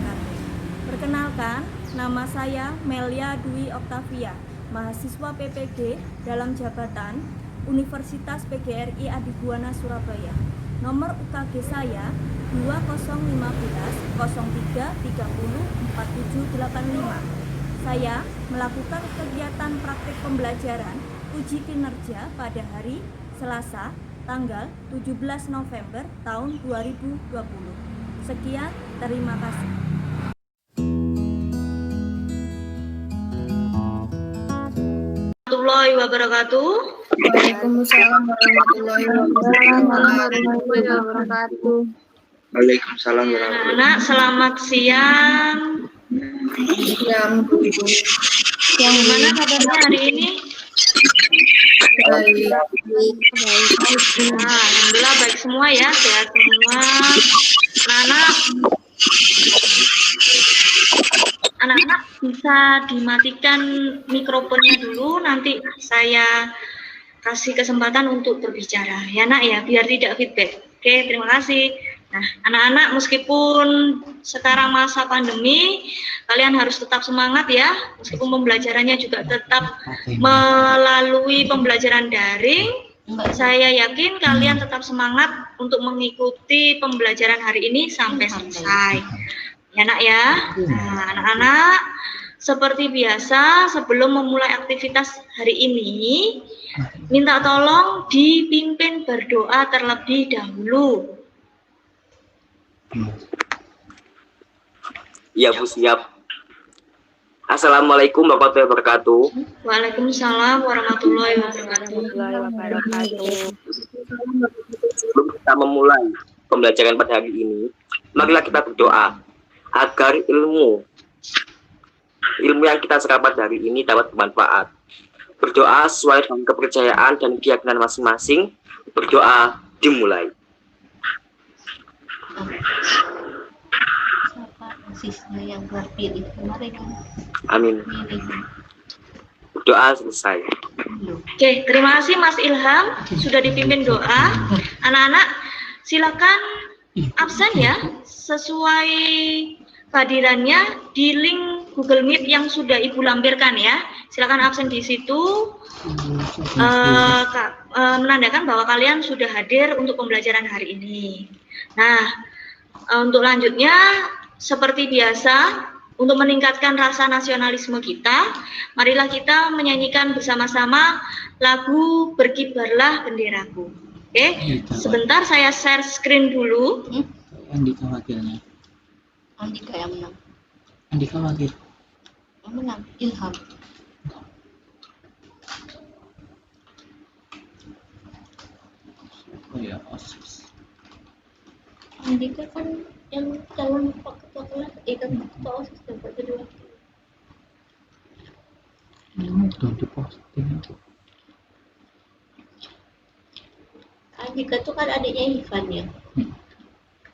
wabarakatuh. Perkenalkan, nama saya Melia Dwi Oktavia, mahasiswa PPG dalam jabatan Universitas PGRI Adibuana Surabaya. Nomor UKG saya 2015 03 30 4785. Saya melakukan kegiatan praktik pembelajaran uji kinerja pada hari Selasa tanggal 17 November tahun 2020. Sekian, terima kasih. Warahmatullahi wabarakatuh. Waalaikumsalam warahmatullahi wabarakatuh. Waalaikumsalam warahmatullahi wabarakatuh. Anak-anak, selamat siang. Yang Gimana kabarnya hari ini? baik. Nah, alhamdulillah baik semua ya, sehat semua. Anak-anak bisa dimatikan mikrofonnya dulu, nanti saya kasih kesempatan untuk berbicara ya nak ya, biar tidak feedback. Oke, terima kasih. Nah, anak-anak meskipun sekarang masa pandemi, kalian harus tetap semangat ya, meskipun pembelajarannya juga tetap melalui pembelajaran daring. Saya yakin kalian tetap semangat untuk mengikuti pembelajaran hari ini sampai selesai. Ya nak ya. Nah, anak-anak, seperti biasa sebelum memulai aktivitas hari ini, minta tolong dipimpin berdoa terlebih dahulu. Iya Bu, siap. Assalamualaikum warahmatullahi wabarakatuh. Waalaikumsalam warahmatullahi wabarakatuh. Sebelum kita memulai pembelajaran pada hari ini, marilah kita berdoa agar ilmu yang kita serap pada hari ini dapat bermanfaat. Berdoa sesuai dengan kepercayaan dan keyakinan masing-masing. Berdoa dimulai. Siswa yang terpilih kemarin. Amin. Doa selesai. Oke, terima kasih Mas Ilham sudah dipimpin doa. Anak-anak silakan absen ya sesuai kehadirannya di link Google Meet yang sudah Ibu lampirkan ya. Silakan absen di situ, menandakan bahwa kalian sudah hadir untuk pembelajaran hari ini. Nah, untuk lanjutnya seperti biasa, untuk meningkatkan rasa nasionalisme kita, marilah kita menyanyikan bersama-sama lagu Berkibarlah Benderaku. Oke, sebentar saya share screen dulu. Andika wakilnya. Andika yang menang. Andika wakil. Yang menang Ilham. Oh ya, OSIS. Andika kan yang calon ketua kelas, kan ketua OSIS dapat kedua. Ini udah diposting. Andika tuh kan adiknya Ivan ya.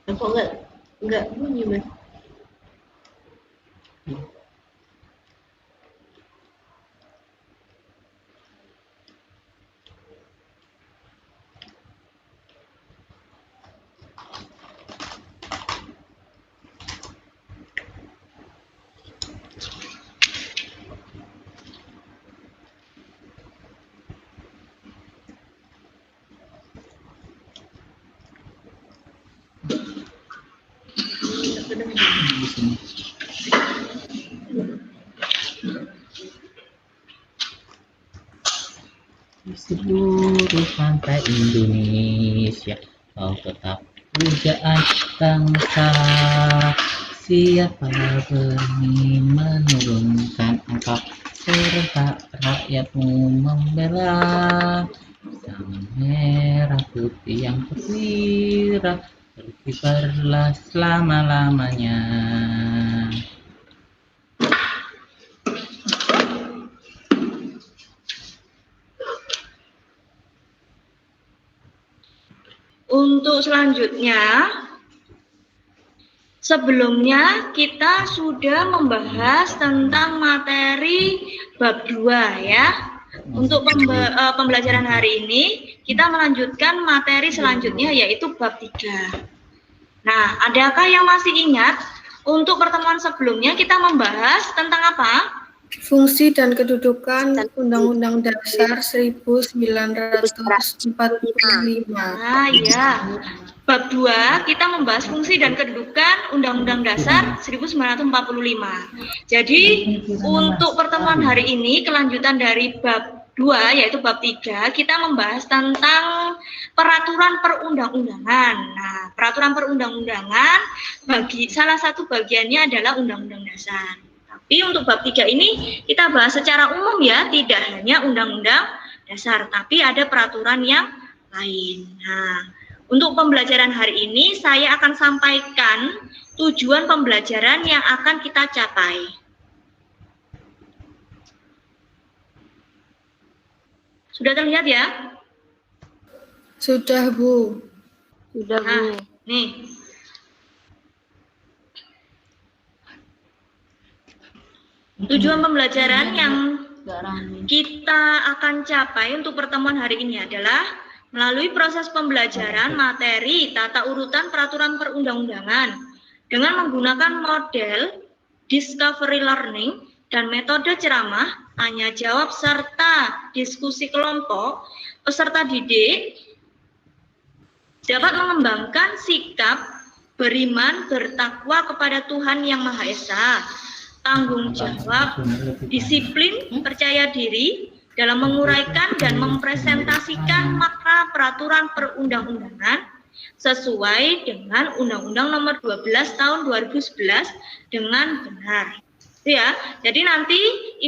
Kok enggak bunyi Mas? Di sini. Di seluruh pantai Indonesia, kau tetap pujaan bangsa. Siapa berani menurunkan engkau, serta rakyatmu membela. Sang merah putih yang berkibar, berkibarlah selama-lamanya. Untuk selanjutnya, sebelumnya kita sudah membahas tentang materi bab 2 ya. Untuk pembelajaran hari ini, kita melanjutkan materi selanjutnya yaitu bab 3. Nah, adakah yang masih ingat Untuk pertemuan sebelumnya kita membahas tentang apa? Fungsi dan kedudukan Undang-Undang Dasar 1945. Nah, ya. Bab 2 kita membahas fungsi dan kedudukan Undang-Undang Dasar 1945. Jadi, untuk pertemuan hari ini kelanjutan dari bab 2 yaitu bab 3 kita membahas tentang peraturan perundang-undangan. Nah, peraturan perundang-undangan salah satu bagiannya adalah Undang-Undang Dasar. Tapi untuk bab 3 ini kita bahas secara umum ya, tidak hanya Undang-Undang Dasar, tapi ada peraturan yang lain. Nah, untuk pembelajaran hari ini saya akan sampaikan tujuan pembelajaran yang akan kita capai. Sudah terlihat ya? Sudah, Bu. Sudah, Bu. Nah, nih. Tujuan pembelajaran yang kita akan capai untuk pertemuan hari ini adalah melalui proses pembelajaran materi tata urutan peraturan perundang-undangan dengan menggunakan model discovery learning dan metode ceramah, tanya jawab serta diskusi kelompok, peserta didik dapat mengembangkan sikap beriman bertakwa kepada Tuhan Yang Maha Esa, tanggung jawab, disiplin, percaya diri dalam menguraikan dan mempresentasikan makna peraturan perundang-undangan sesuai dengan Undang-Undang Nomor 12 Tahun 2011 dengan benar. Ya, jadi nanti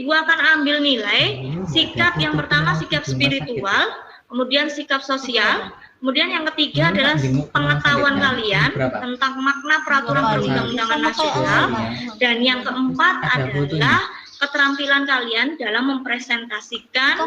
Ibu akan ambil nilai sikap yang pertama sikap spiritual, kemudian sikap sosial, kemudian yang ketiga adalah pengetahuan kalian tentang makna peraturan perundang-undangan nasional, dan yang keempat adalah keterampilan kalian dalam mempresentasikan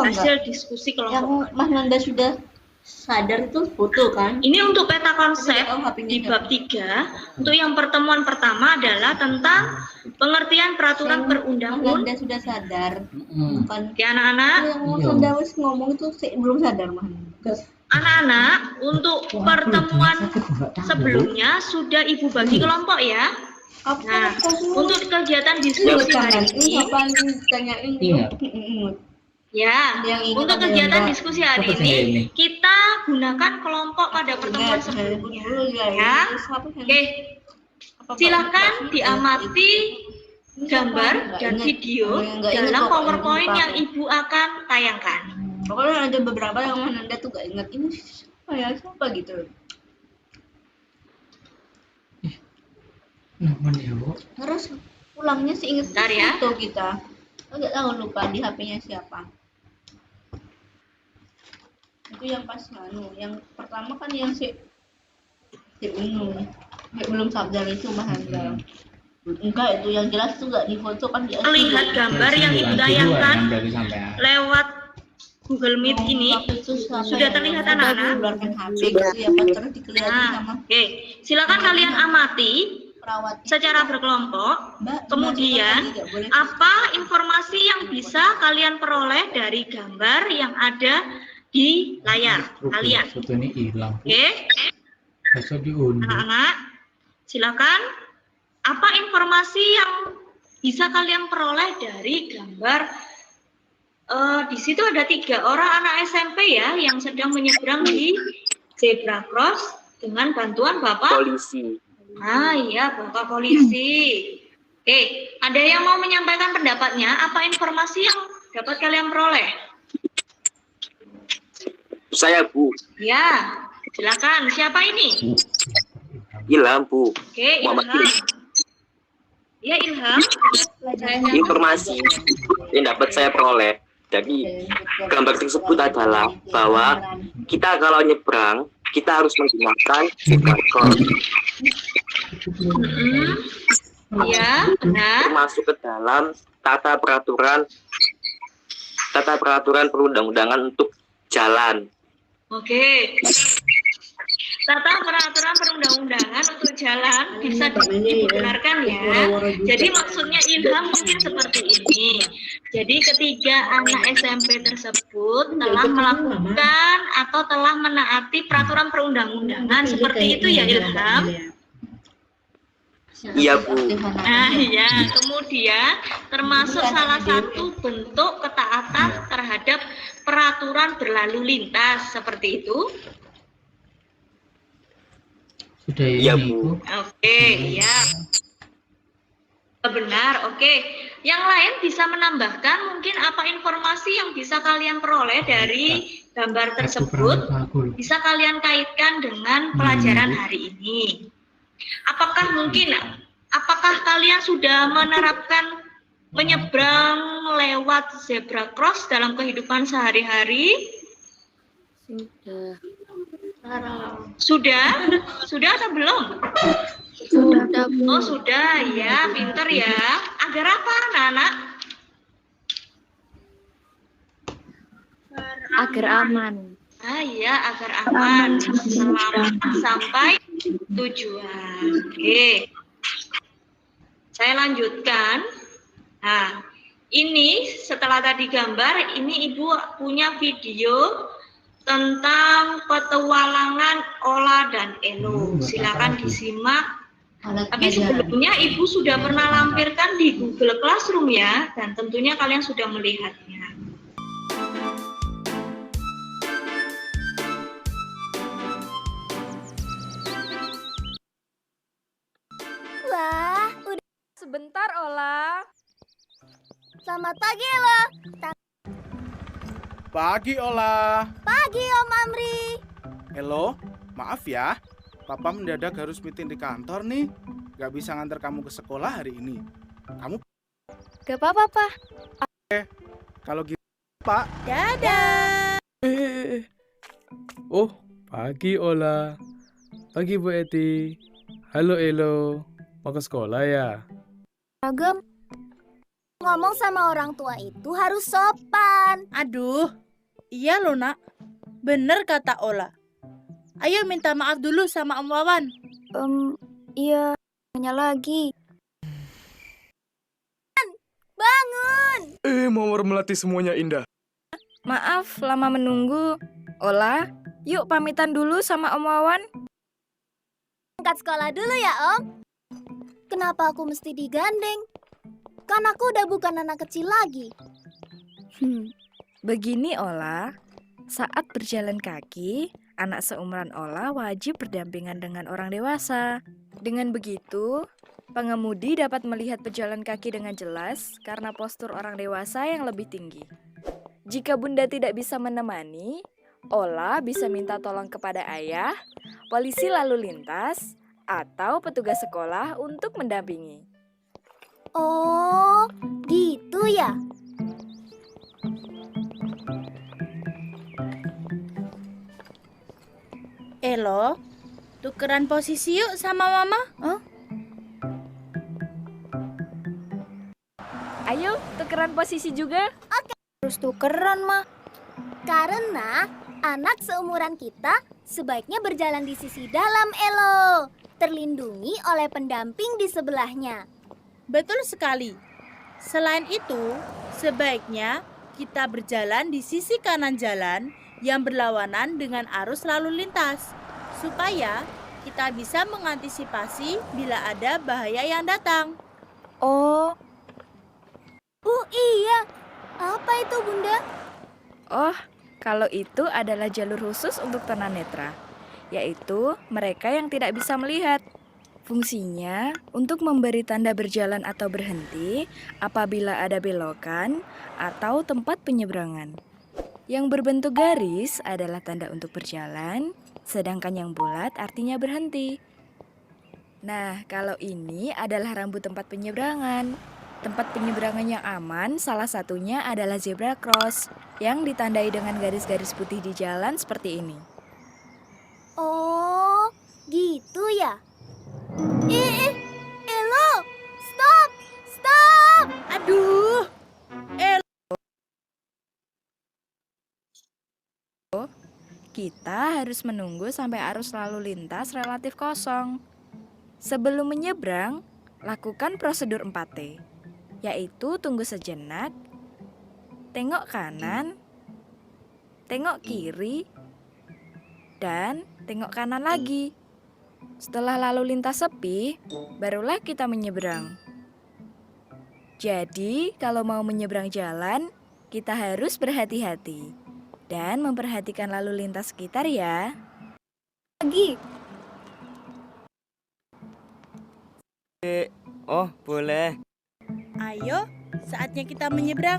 hasil diskusi kelompok. Yang Mas Nanda sudah sadar itu foto kan? Ini untuk peta konsep di bab 3. Untuk yang pertemuan pertama adalah tentang pengertian peraturan perundang-undangan. Nanda sudah sadar. Bukan Oke, anak-anak. yang Nanda wis ngomong itu belum sadar Mas. Anak-anak, untuk pertemuan sebelumnya sudah Ibu bagi kelompok ya. Nah, untuk kegiatan diskusi hari ini, tanyain ya, untuk kegiatan diskusi hari ini kita gunakan kelompok pada pertemuan sebelumnya. Ya, oke. Silakan diamati gambar dan video dalam PowerPoint yang Ibu akan tayangkan. Pokoknya ada beberapa yang Nanda tuh gak ingat ini siapa gitu. Terus pulangnya sih inget Bentar ya. foto kita. Agak tahu lupa di HP-nya siapa. Itu yang pas yang pertama kan yang si Unung. Belum sadar itu Mas Handal. Enggak, itu yang jelas tuh enggak di foto kan dia. Lihat gambar yang Ibu tayangkan lewat Google Meet ini sudah terlihat anak-anak. Nah, oke. Silakan kalian amati secara berkelompok. Kemudian apa informasi yang bisa kalian peroleh dari gambar yang ada di layar kalian? Oke. Anak-anak, silakan. Apa informasi yang bisa kalian peroleh dari gambar? Di situ ada 3 orang anak SMP ya yang sedang menyeberang di zebra cross dengan bantuan Bapak Polisi. Ah iya, Bapak polisi. Oke, ada yang mau menyampaikan pendapatnya? Apa informasi yang dapat kalian peroleh? Saya, Bu. Ya, silakan. Siapa ini? Ilham, Bu. Oke, Muhammad Ilham. Ya, Ilham. Informasi yang dapat saya peroleh dari gambar tersebut adalah bahwa kita kalau nyebrang kita harus menggunakan zebra cross. Ya, benar. Masuk ke dalam tata peraturan perundang-undangan untuk jalan. Oke. Tata peraturan perundang-undangan untuk jalan bisa dibenarkan ya. Jadi maksudnya Ilham mungkin seperti ini. Jadi ketiga anak SMP tersebut telah melakukan atau telah menaati peraturan perundang-undangan seperti itu ya Ilham. Iya, Bu. Nah, ya, kemudian termasuk salah satu bentuk ketaatan terhadap peraturan berlalu lintas seperti itu. Sudah Iya, ini, Bu. Bu. Oke, ya. Benar, oke. Yang lain bisa menambahkan mungkin apa informasi yang bisa kalian peroleh dari gambar tersebut, bisa kalian kaitkan dengan pelajaran hari ini. Apakah kalian sudah menerapkan menyeberang lewat zebra cross dalam kehidupan sehari-hari? Sudah? Sudah atau belum? Sudah, Oh, sudah ya, pinter ya. Agar apa, anak-anak? Agar aman. Ah iya, agar aman, selamat sampai tujuan. Oke. Saya lanjutkan. Nah, ini setelah tadi gambar, ini Ibu punya video tentang petualangan Ola dan Elo. Silakan disimak. Tapi sebelumnya Ibu sudah pernah lampirkan di Google Classroom ya, dan tentunya kalian sudah melihatnya. Wah, udah Sebentar, Ola. selamat pagi, Elo. Pagi, Ola. Pagi, Om Amri. Elo, maaf ya. Papa mendadak harus meeting di kantor nih. Gak bisa ngantar kamu ke sekolah hari ini. Kamu Gak apa-apa, Pak. kalau gitu, Pak. Dadah. Oh, pagi Ola. Pagi Bu Eti. Halo Elo. Mau ke sekolah ya? Ragam, ngomong sama orang tua itu harus sopan. Aduh, iya loh nak. Bener kata Ola. Ayo minta maaf dulu sama Om Wawan. Iya, nanya lagi. Bangun. Mawar melati semuanya indah. Maaf lama menunggu. Ola, yuk pamitan dulu sama Om Wawan. Angkat sekolah dulu ya, Om. Kenapa aku mesti digandeng? Kan aku udah bukan anak kecil lagi. Begini Ola, saat berjalan kaki, anak seumuran Ola wajib berdampingan dengan orang dewasa. Dengan begitu, pengemudi dapat melihat pejalan kaki dengan jelas karena postur orang dewasa yang lebih tinggi. Jika Bunda tidak bisa menemani, Ola bisa minta tolong kepada ayah, polisi lalu lintas, atau petugas sekolah untuk mendampingi. Oh, gitu ya. Elo, tukeran posisi yuk sama Mama. Ayo, tukeran posisi juga. Terus tukeran, mah. Karena anak seumuran kita sebaiknya berjalan di sisi dalam, Elo. Terlindungi oleh pendamping di sebelahnya. Betul sekali. Selain itu, sebaiknya kita berjalan di sisi kanan jalan yang berlawanan dengan arus lalu lintas, supaya kita bisa mengantisipasi bila ada bahaya yang datang. Oh, Iya. Apa itu, Bunda? Oh, kalau itu adalah jalur khusus untuk tunanetra, yaitu mereka yang tidak bisa melihat. Fungsinya untuk memberi tanda berjalan atau berhenti apabila ada belokan atau tempat penyeberangan. Yang berbentuk garis adalah tanda untuk berjalan, sedangkan yang bulat artinya berhenti. Nah, kalau ini adalah rambu tempat penyeberangan. Tempat penyeberangan yang aman salah satunya adalah zebra cross yang ditandai dengan garis-garis putih di jalan seperti ini. Oh, gitu ya. Elo, stop, stop. Aduh, Kita harus menunggu sampai arus lalu lintas relatif kosong. Sebelum menyeberang, lakukan prosedur 4T, yaitu tunggu sejenak, tengok kanan, tengok kiri, dan tengok kanan lagi. Setelah lalu lintas sepi, barulah kita menyeberang. Jadi, kalau mau menyeberang jalan, kita harus berhati-hati dan memperhatikan lalu lintas sekitar ya. Lagi. Oh, boleh. Ayo, saatnya kita menyeberang.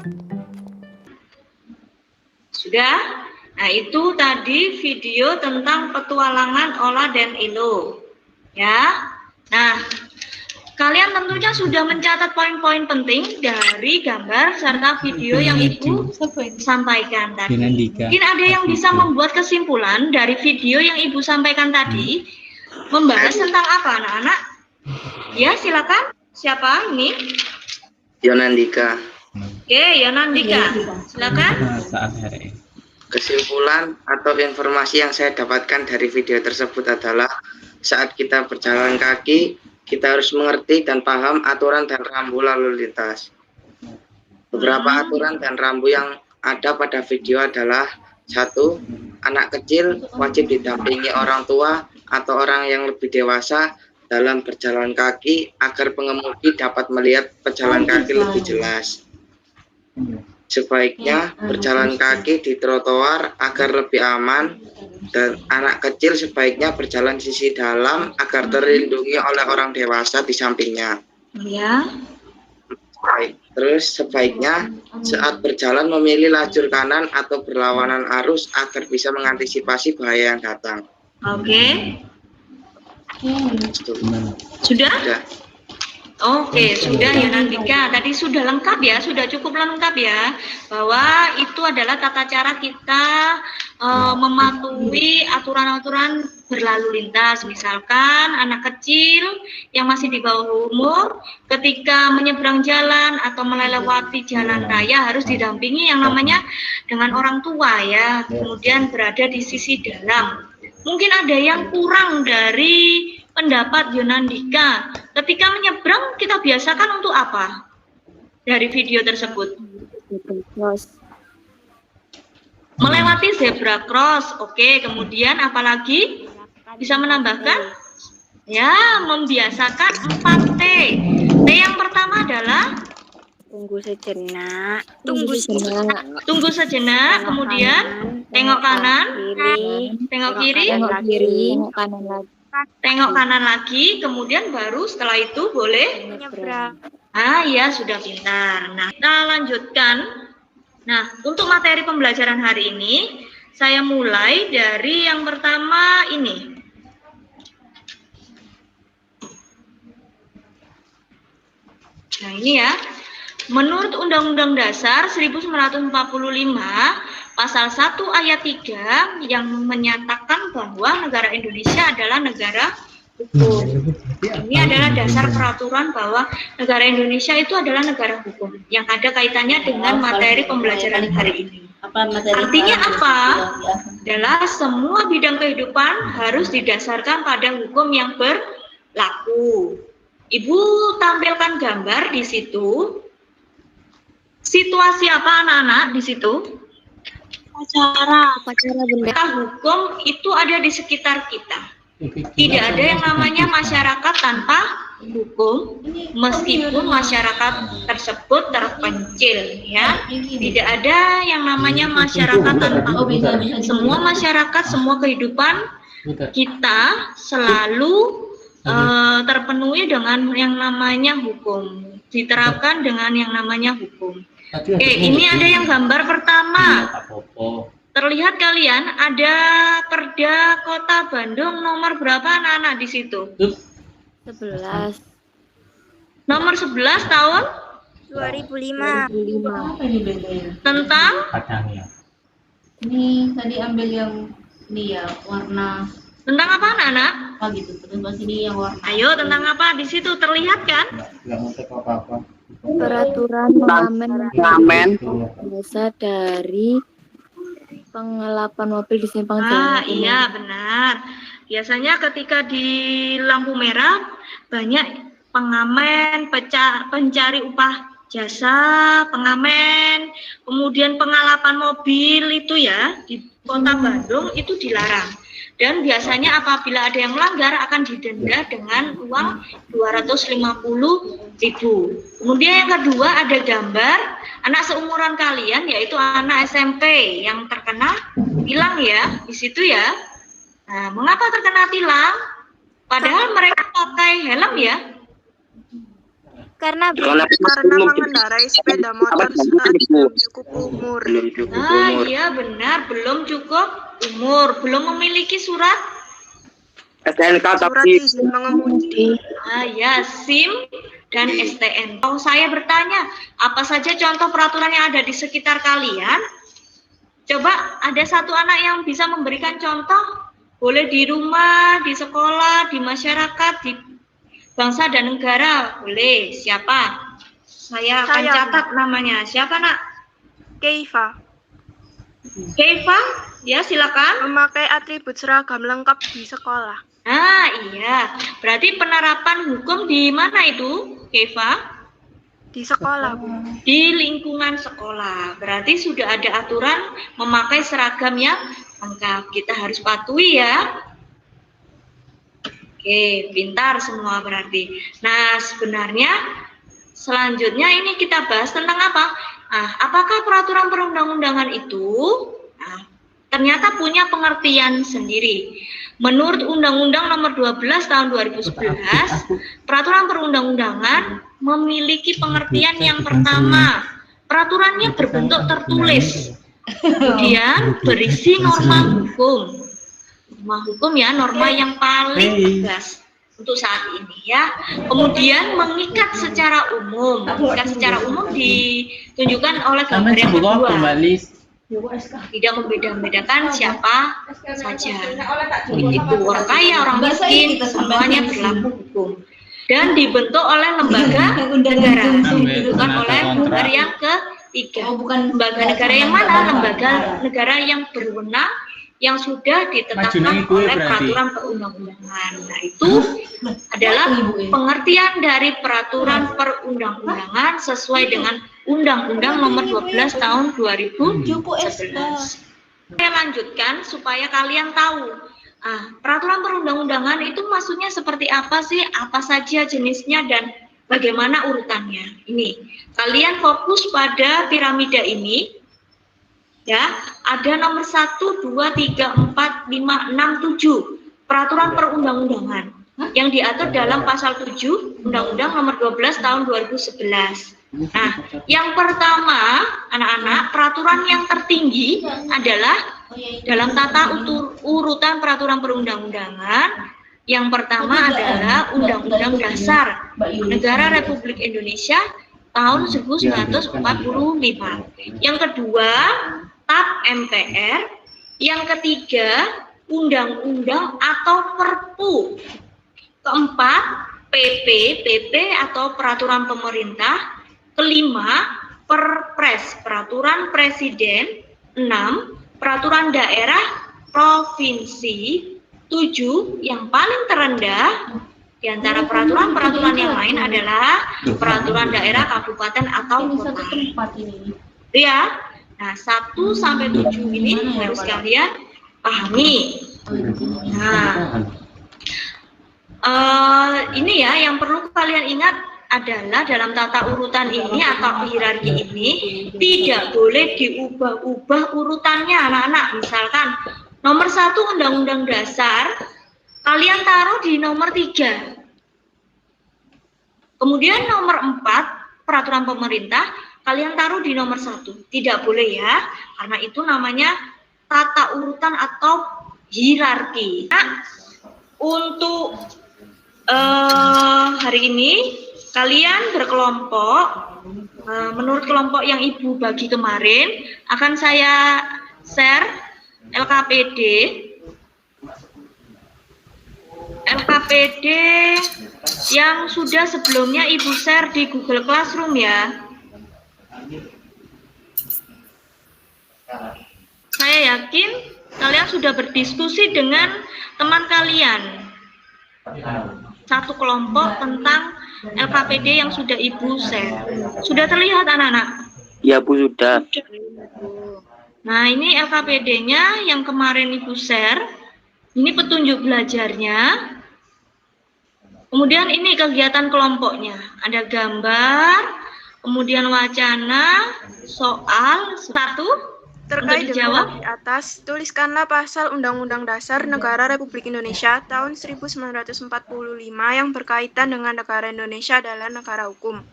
Sudah? Nah, itu tadi video tentang petualangan Ola dan Elo. Ya. Nah, kalian tentunya sudah mencatat poin-poin penting dari gambar serta video yang Ibu sampaikan tadi. Mungkin ada yang bisa membuat kesimpulan dari video yang Ibu sampaikan tadi, membahas tentang apa, anak-anak? Ya, silakan. Siapa ini? Yonandika. Oke, Yonandika. Silakan. Kesimpulan atau informasi yang saya dapatkan dari video tersebut adalah saat kita berjalan kaki, kita harus mengerti dan paham aturan dan rambu lalu lintas. Beberapa aturan dan rambu yang ada pada video adalah: 1. Anak kecil wajib didampingi orang tua atau orang yang lebih dewasa dalam berjalan kaki agar pengemudi dapat melihat pejalan kaki lebih jelas. Sebaiknya berjalan kaki di trotoar agar lebih aman, dan anak kecil sebaiknya berjalan di sisi dalam agar terlindungi oleh orang dewasa di sampingnya. Ya. Baik. Terus sebaiknya saat berjalan memilih lajur kanan atau berlawanan arus agar bisa mengantisipasi bahaya yang datang. Oke. Sudah? Oke, sudah Yonandika. Tadi sudah lengkap ya, sudah cukup lengkap ya, bahwa itu adalah tata cara kita mematuhi aturan-aturan berlalu lintas. Misalkan anak kecil yang masih di bawah umur, ketika menyeberang jalan atau melewati jalan raya harus didampingi yang namanya dengan orang tua ya, kemudian berada di sisi dalam. Mungkin ada yang kurang dari pendapat Yonandika. Ketika menyeberang kita biasakan untuk apa? Dari video tersebut. Melewati zebra cross. Oke, kemudian apalagi? Bisa menambahkan? Ya, membiasakan 4T. T yang pertama adalah Tunggu sejenak. Tunggu sejenak, kemudian tengok kanan, tengok kiri, tengok kanan lagi, kemudian baru setelah itu boleh Nyebrang. Ah ya, sudah pintar. Nah, kita lanjutkan. Nah, untuk materi pembelajaran hari ini, saya mulai dari yang pertama ini. Nah, ini ya. Menurut Undang-Undang Dasar 1945, Pasal 1 ayat 3 yang menyatakan bahwa negara Indonesia adalah negara hukum. Ini adalah dasar peraturan bahwa negara Indonesia itu adalah negara hukum yang ada kaitannya dengan materi pembelajaran hari ini. Artinya apa? Adalah semua bidang kehidupan harus didasarkan pada hukum yang berlaku. Ibu tampilkan gambar di situ. Situasi apa anak-anak di situ? Upacara benda. Hukum itu ada di sekitar kita. Tidak ada yang namanya masyarakat tanpa hukum, meskipun masyarakat tersebut terpencil, ya. Tidak ada yang namanya masyarakat tanpa hukum. Semua masyarakat, semua kehidupan kita selalu terpenuhi dengan yang namanya hukum, diterapkan dengan yang namanya hukum. Oke, ini ada yang gambar pertama. Terlihat kalian ada Perda Kota Bandung nomor berapa anak-anak di situ? 11. Nomor 11 tahun 2005. tentang Ini tadi ambil yang ini ya, warna tentang apa anak-anak? apa gitu. Terus ini yang warna. Ayo, tentang apa di situ terlihat kan? Peraturan pengamen biasa dari pengelapan mobil di simpang jalan. Iya benar. Biasanya ketika di lampu merah banyak pengamen, pencari upah jasa, pengamen, kemudian pengelapan mobil itu ya di Kota Bandung itu dilarang. Dan biasanya apabila ada yang melanggar akan didenda dengan uang 250.000. Kemudian yang kedua ada gambar anak seumuran kalian, yaitu anak SMP yang terkena tilang ya di situ ya. Nah, mengapa terkena tilang? Padahal mereka pakai helm ya. Karena mengendarai sepeda motor saat belum cukup umur. Iya benar, belum cukup umur, belum memiliki surat STNK tapi izin mengemudi. ya SIM dan STN. Kalau saya bertanya, apa saja contoh peraturan yang ada di sekitar kalian? Coba ada satu anak yang bisa memberikan contoh, boleh di rumah, di sekolah, di masyarakat, di bangsa dan negara, boleh. Siapa? Saya akan catat namanya. Siapa nak? Keifa. Keifa? Ya silakan. Memakai atribut seragam lengkap di sekolah. Ah iya, berarti penerapan hukum di mana itu, Keifa? Di sekolah, Bu. Di lingkungan sekolah. Berarti sudah ada aturan memakai seragam yang lengkap. Kita harus patuhi ya. Oke, pintar semua berarti. Nah, sebenarnya selanjutnya ini kita bahas tentang apa? Nah, apakah peraturan perundang-undangan itu ternyata punya pengertian sendiri. Menurut Undang-Undang Nomor 12 Tahun 2011, peraturan perundang-undangan memiliki pengertian yang pertama, peraturannya berbentuk tertulis, kemudian berisi norma hukum. Norma hukum ya, norma yang paling tegas untuk saat ini ya. Kemudian mengikat secara umum. Mengikat secara umum ditunjukkan oleh gambar yang kedua. Tidak membeda-bedakan siapa saja. Itu orang kaya, orang miskin, semuanya berlaku hukum. Dan dibentuk oleh lembaga negara. Ditunjukkan oleh gambar yang ketiga. Lembaga negara yang mana? Lembaga negara yang berwenang yang sudah ditetapkan oleh peraturan perundang-undangan. Nah, itu adalah pengertian dari peraturan perundang-undangan sesuai dengan Undang-Undang Nomor 12 Tahun 2011. Saya lanjutkan supaya kalian tahu. Peraturan perundang-undangan itu maksudnya seperti apa sih? Apa saja jenisnya dan bagaimana urutannya? Ini, kalian fokus pada piramida ini. Ya, ada nomor 1, 2, 3, 4, 5, 6, 7 peraturan perundang-undangan yang diatur dalam pasal 7 Undang-Undang Nomor 12 Tahun 2011. Nah, yang pertama, anak-anak, peraturan yang tertinggi adalah dalam tata urutan peraturan perundang-undangan. Yang pertama adalah Undang-Undang Dasar Negara Republik Indonesia tahun 1945. Yang kedua, TAP MPR. Yang ketiga, undang-undang atau perpu. Keempat, PP atau peraturan pemerintah. Kelima, Perpres, peraturan presiden. 6, peraturan daerah provinsi. 7, yang paling terendah di antara peraturan-peraturan yang lain adalah peraturan daerah, kabupaten atau kota. Ya. Nah, 1 sampai 7 ini harus kalian pahami. Nah, ini ya yang perlu kalian ingat adalah dalam tata urutan ini atau hierarki ini tidak boleh diubah-ubah urutannya, anak-anak. Misalkan nomor 1 Undang-Undang Dasar kalian taruh di nomor 3. Kemudian nomor 4 peraturan pemerintah kalian taruh di nomor 1. Tidak boleh ya, karena itu namanya tata urutan atau hierarki. Nah, untuk hari ini kalian berkelompok. Menurut kelompok yang Ibu bagi kemarin, akan saya share LKPD yang sudah sebelumnya Ibu share di Google Classroom ya. Saya yakin kalian sudah berdiskusi dengan teman kalian satu kelompok tentang LKPD yang sudah Ibu share. Sudah terlihat anak-anak? Ya Bu, sudah. Nah, ini LKPD-nya yang kemarin Ibu share. Ini petunjuk belajarnya. Kemudian ini kegiatan kelompoknya. Ada gambar, kemudian wacana, soal, satu. Terkait Untuk dengan dijawab. di atas, tuliskanlah pasal Undang-Undang Dasar Negara Republik Indonesia tahun 1945 yang berkaitan dengan negara Indonesia adalah negara hukum.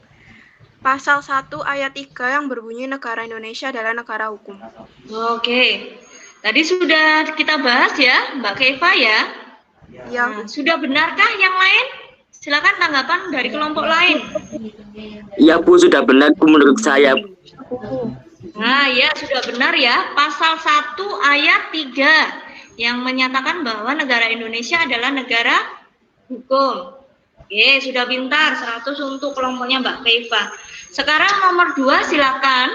Pasal 1 ayat 3 yang berbunyi negara Indonesia adalah negara hukum. Oke. Tadi sudah kita bahas ya, Mbak Keva ya. Ya. Nah, sudah benarkah yang lain? Silakan tanggapan dari kelompok lain. Iya Bu, sudah benar Bu menurut saya. Nah, ya sudah benar ya. Pasal 1 ayat 3 yang menyatakan bahwa negara Indonesia adalah negara hukum. Oke, sudah pintar. 100 untuk kelompoknya Mbak Keva. Sekarang nomor 2 silakan.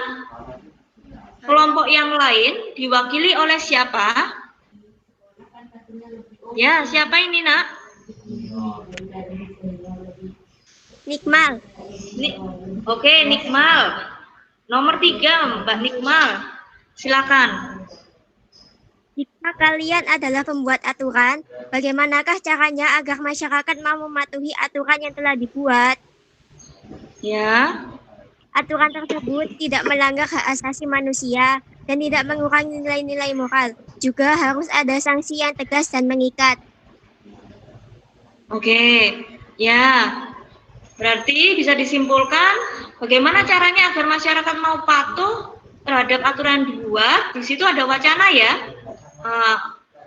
Kelompok yang lain diwakili oleh siapa? Ya, siapa ini, Nak? Nikmal. Oke, Nikmal. Nomor 3, Mbak Nikmal. Silakan. Jika kalian adalah pembuat aturan, bagaimanakah caranya agar masyarakat mau mematuhi aturan yang telah dibuat? Ya. Aturan tersebut tidak melanggar hak asasi manusia dan tidak mengurangi nilai-nilai moral. Juga harus ada sanksi yang tegas dan mengikat. Oke, ya. Berarti bisa disimpulkan bagaimana caranya agar masyarakat mau patuh terhadap aturan dibuat. Di situ ada wacana ya,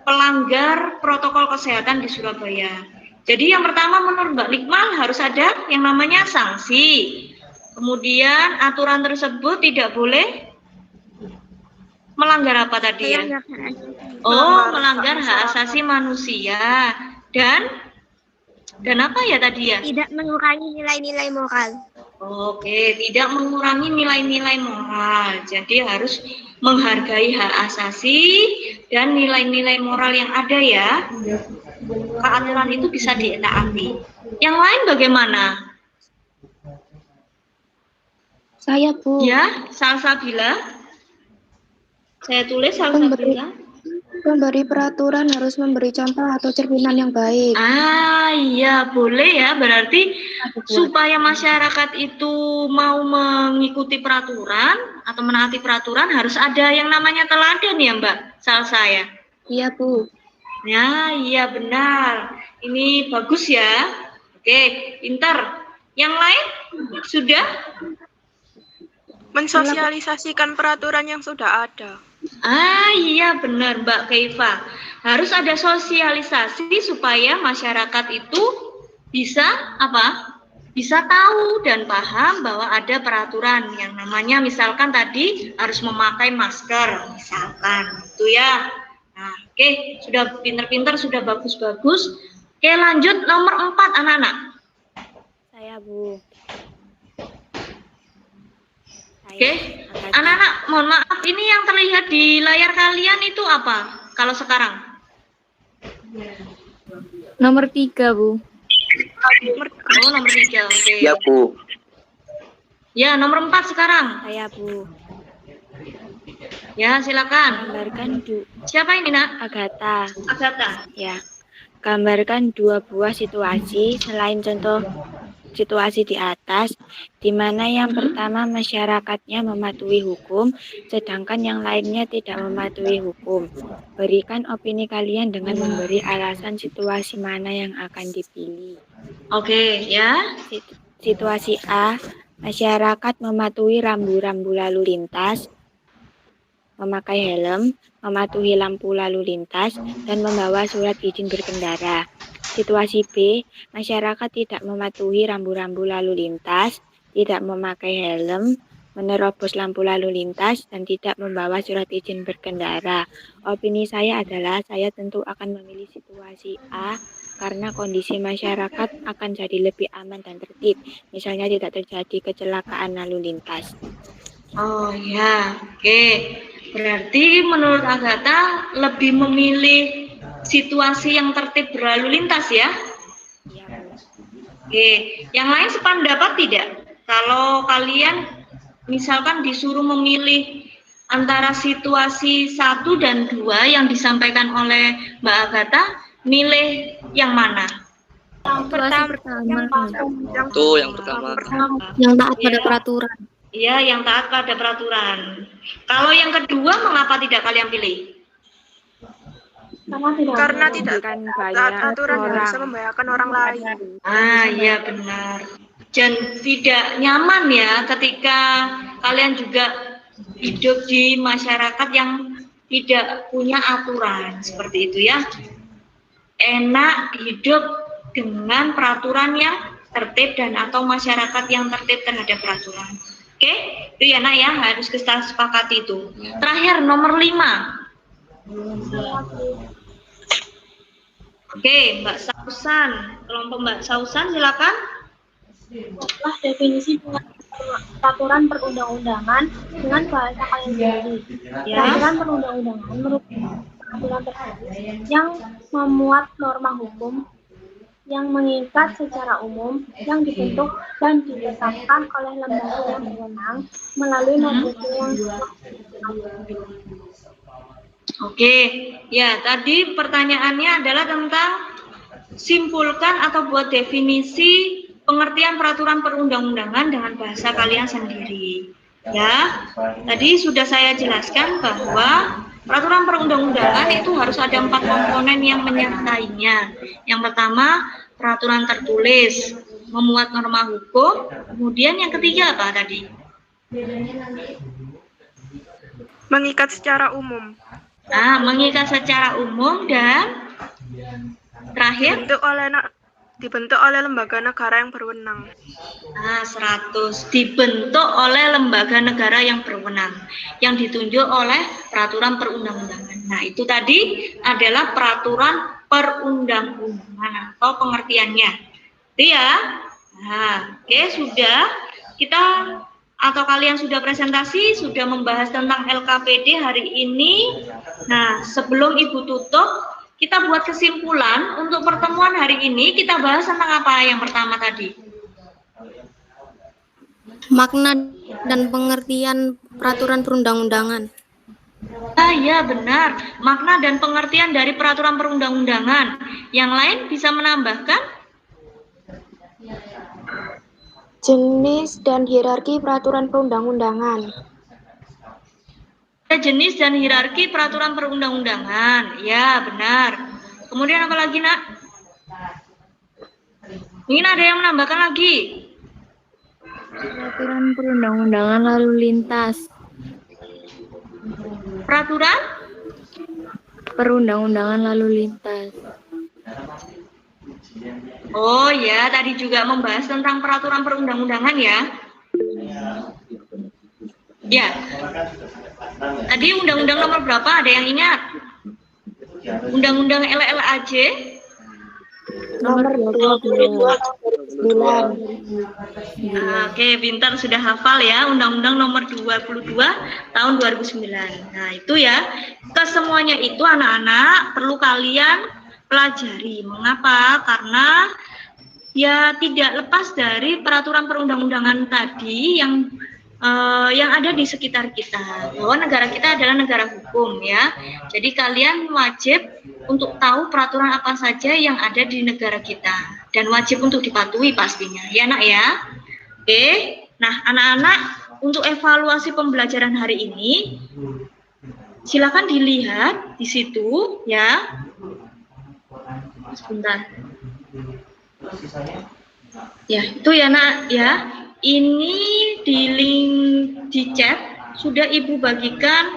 pelanggar protokol kesehatan di Surabaya. Jadi yang pertama menurut Mbak Nikmal harus ada yang namanya sanksi. Kemudian aturan tersebut tidak boleh melanggar apa tadi ya? Oh, melanggar hak asasi manusia dan apa ya tadi ya? Tidak mengurangi nilai-nilai moral. Oke, tidak mengurangi nilai-nilai moral. Jadi harus menghargai hak asasi dan nilai-nilai moral yang ada ya. Aturan itu bisa ditaati. Yang lain bagaimana? Saya, Bu. Ya, Salsabila. Saya tulis Salsabila. Pemberi peraturan harus memberi contoh atau cerminan yang baik. Ah, iya, boleh ya. Berarti supaya masyarakat itu mau mengikuti peraturan atau menaati peraturan harus ada yang namanya teladan ya, Mbak Salsa ya? Iya, Bu. Ya, iya benar. Ini bagus ya. Oke, pintar. Yang lain sudah? Mensosialisasikan peraturan yang sudah ada. Ah iya benar Mbak Keifa. Harus ada sosialisasi supaya masyarakat itu bisa apa? Bisa tahu dan paham bahwa ada peraturan yang namanya misalkan tadi harus memakai masker misalkan itu ya. Nah, oke, sudah pintar-pintar, sudah bagus-bagus. Oke, lanjut nomor 4 anak-anak. Saya, Bu. Oke, anak-anak, mohon maaf, ini yang terlihat di layar kalian itu apa? Kalau sekarang? Nomor 3, Bu. Oh, nomor 3, oke. Ya, Bu. Ya, nomor 4 sekarang. Saya, Bu. Ya, silakan. Gambarkan Siapa ini, Nak? Agatha. Agatha. Ya. Gambarkan 2 buah situasi selain contoh situasi di atas, di mana yang pertama masyarakatnya mematuhi hukum, sedangkan yang lainnya tidak mematuhi hukum. Berikan opini kalian dengan memberi alasan situasi mana yang akan dipilih. Oke, ya. Situasi A, masyarakat mematuhi rambu-rambu lalu lintas, memakai helm, mematuhi lampu lalu lintas, dan membawa surat izin berkendara. Situasi B, masyarakat tidak mematuhi rambu-rambu lalu lintas, tidak memakai helm, menerobos lampu lalu lintas, dan tidak membawa surat izin berkendara. Opini saya adalah saya tentu akan memilih situasi A karena kondisi masyarakat akan jadi lebih aman dan tertib. Misalnya tidak terjadi kecelakaan lalu lintas. Oh ya, oke. Berarti menurut Agatha lebih memilih situasi yang tertib berlalu lintas ya? Oke, yang lain sependapat tidak? Kalau kalian misalkan disuruh memilih antara situasi 1 dan 2 yang disampaikan oleh Mbak Agatha, milih yang mana? Yang pertama. Yang pertama. Yang taat pada peraturan. Iya, yang taat pada peraturan. Kalau yang kedua, mengapa tidak kalian pilih? Karena tidak taat aturan dan bisa membahayakan orang lain. Iya benar. Dan tidak nyaman ya ketika kalian juga hidup di masyarakat yang tidak punya aturan seperti itu ya. Enak hidup dengan peraturan yang tertib dan atau masyarakat yang tertib terhadap peraturan. Oke, itu ya nak ya, harus kita sepakati itu. Terakhir nomor 5. Oke, Mbak Sausan, kelompok Mbak Sausan silakan. Definisi peraturan perundang-undangan dengan bahasa kalian sendiri. Peraturan perundang-undangan merupakan peraturan tertulis yang memuat norma hukum yang mengikat secara umum yang dibentuk dan ditetapkan oleh lembaga yang berwenang melalui norma yang Oke, ya tadi pertanyaannya adalah tentang simpulkan atau buat definisi pengertian peraturan perundang-undangan dengan bahasa kalian sendiri. Ya, tadi sudah saya jelaskan bahwa peraturan perundang-undangan itu harus ada 4 komponen yang menyertainya. Yang pertama, peraturan tertulis, memuat norma hukum. Kemudian yang ketiga apa tadi? Mengikat secara umum. Mengikat secara umum dan terakhir dibentuk oleh lembaga negara yang berwenang. 100 dibentuk oleh lembaga negara yang berwenang yang ditunjuk oleh peraturan perundang-undangan. Nah, itu tadi adalah peraturan perundang-undangan atau pengertiannya. Itu ya. Oke, sudah kita atau kalian sudah presentasi, sudah membahas tentang LKPD hari ini. Nah, sebelum Ibu tutup, kita buat kesimpulan untuk pertemuan hari ini. Kita bahas tentang apa yang pertama tadi? Makna dan pengertian peraturan perundang-undangan. Ya benar, makna dan pengertian dari peraturan perundang-undangan. Yang lain bisa menambahkan? jenis dan hierarki peraturan perundang-undangan. Jenis dan hierarki peraturan perundang-undangan. Ya, benar. Kemudian apa lagi, Nak? Mungkin ada yang menambahkan lagi? Peraturan perundang-undangan lalu lintas. Peraturan? Perundang-undangan lalu lintas. Oh ya, tadi juga membahas tentang peraturan perundang-undangan ya. Ya. Tadi undang-undang nomor berapa? Ada yang ingat? Undang-undang LLAJ? Nomor 22. Oke, pintar, sudah hafal ya. Undang-undang nomor 22 tahun 2009. Nah, itu ya. Kesemuanya itu anak-anak perlu kalian pelajari. Mengapa? Karena ya tidak lepas dari peraturan perundang-undangan tadi yang ada di sekitar kita, bahwa negara kita adalah negara hukum ya. Jadi kalian wajib untuk tahu peraturan apa saja yang ada di negara kita dan wajib untuk dipatuhi pastinya, ya nak ya. Oke, nah anak-anak untuk evaluasi pembelajaran hari ini, silakan dilihat di situ ya. Sebentar. Ya itu ya nak ya. Ini di link di chat sudah Ibu bagikan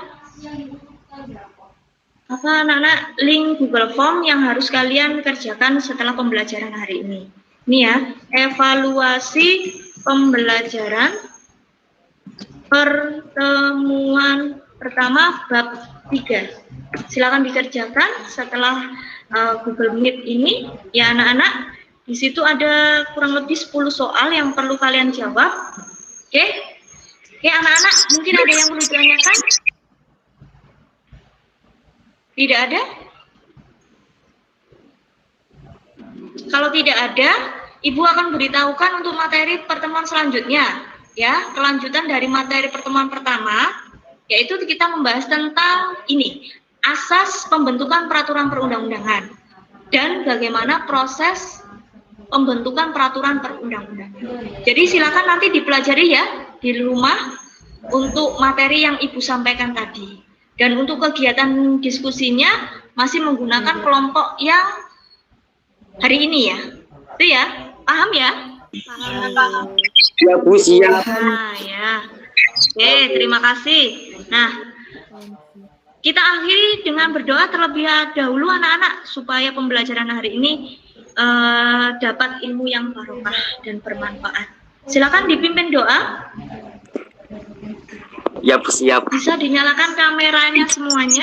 apa anak-anak link Google Form yang harus kalian kerjakan setelah pembelajaran hari ini. Ini ya, evaluasi pembelajaran pertemuan pertama bab 3. Silakan dikerjakan setelah Google Meet ini ya anak-anak. Di situ ada kurang lebih 10 soal yang perlu kalian jawab. Oke? Oke, anak-anak, mungkin ada yang perlu ditanyakan? Tidak ada? Kalau tidak ada, Ibu akan beritahukan untuk materi pertemuan selanjutnya. Ya, kelanjutan dari materi pertemuan pertama. yaitu kita membahas tentang ini, asas pembentukan peraturan perundang-undangan dan bagaimana proses pembentukan peraturan perundang-undangan. Jadi silakan nanti dipelajari ya di rumah untuk materi yang Ibu sampaikan tadi. Dan untuk kegiatan diskusinya masih menggunakan kelompok yang hari ini ya. Itu ya, paham ya? Paham. Ya Bu, siap. Nah, ya. Oke, terima kasih. Nah, kita akhiri dengan berdoa terlebih dahulu anak-anak supaya pembelajaran hari ini dapat ilmu yang barokah dan bermanfaat. Silakan dipimpin doa. Ya Bu, siap. Bisa dinyalakan kameranya semuanya.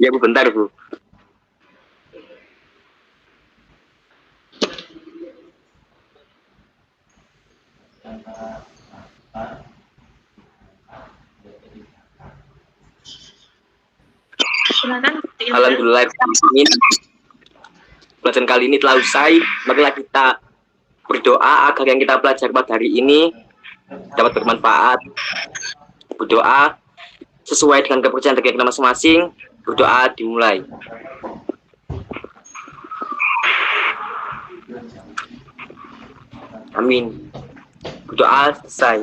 Ya Bu, bentar Bu. Silakan. Alhamdulillah, pelajaran kali ini telah usai. Marilah kita berdoa agar yang kita pelajari pada hari ini dapat bermanfaat. Berdoa sesuai dengan kepercayaan dari kita masing-masing. Berdoa dimulai. Amin. Berdoa selesai.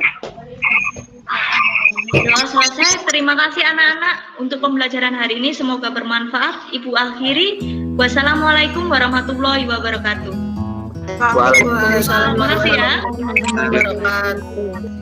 Doa selesai. Terima kasih anak-anak untuk pembelajaran hari ini. Semoga bermanfaat. Ibu akhiri. Wassalamualaikum warahmatullahi wabarakatuh. Waalaikumsalam Terima kasih ya. Wabarakatuh.